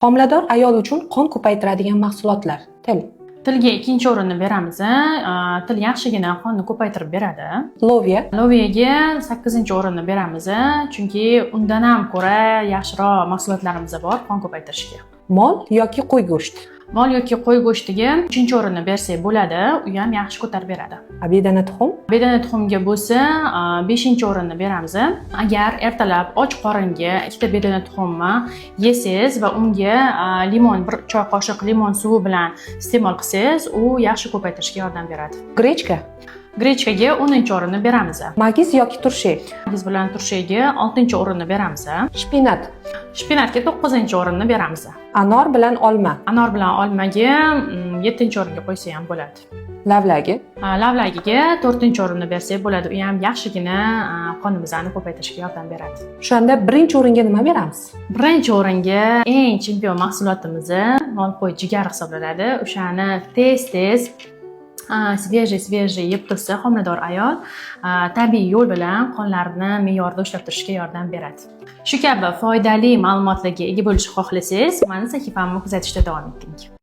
Homilador ayol uchun qon ko'paytiradigan mahsulotlar. Til. Tilga ikkinchi o'rinni beramiz. Til yaxshigina qonni ko'paytirib beradi. Loviya. Loviyaga 8-o'rinni beramiz, chunki undan ham ko'ra yaxshiroq mahsulotlarimiz bor qon ko'paytirishga. Mol yoki qo'y go'shti. Mol yoki qo'y go'shtiga 3-o'rinni bersak bo'ladi, u ham yaxshi ko'tarib beradi. Bedana tuxum. Bedana tuxumga bo'lsa 5-o'rinni beramiz. Agar ertalab och qoringa 2 bedana tuxumni yesangiz va unga limon, 1 choy qoshiq limon suvi bilan iste'mol qilsangiz, u yaxshi ko'paytirishga yordam beradi. Grechka. Grechkaga 10-o'rinni beramiz. Magiz yoki turshak. Magiz bilan turshakga 6-o'rinni beramiz. Shpinat. Shpinatga 9-o'rinni beramiz. Anor bilan olma. Anor bilan olmaga 7-o'ringa qo'ysa ham bo'ladi. Lavlagi. Lavlagiga 4-o'rinni bersak bo'ladi. U ham yaxshigina qonimizni ko'paytirishga yordam beradi. O'shanda birinchi o'ringa nima beramiz? Birinchi o'ringa eng chempion mahsulotimiz mol qo'y jigari hisoblanadi. O'shani tez svejiy yeb tursa homilador ayol tabiiy yo'l bilan qonlarni me'yorida ushlab turishga yordam beradi. Shu kabi foydali ma'lumotlarga ega bo'lishni xohlasangiz, mani sahifamni kuzatishda davom eting.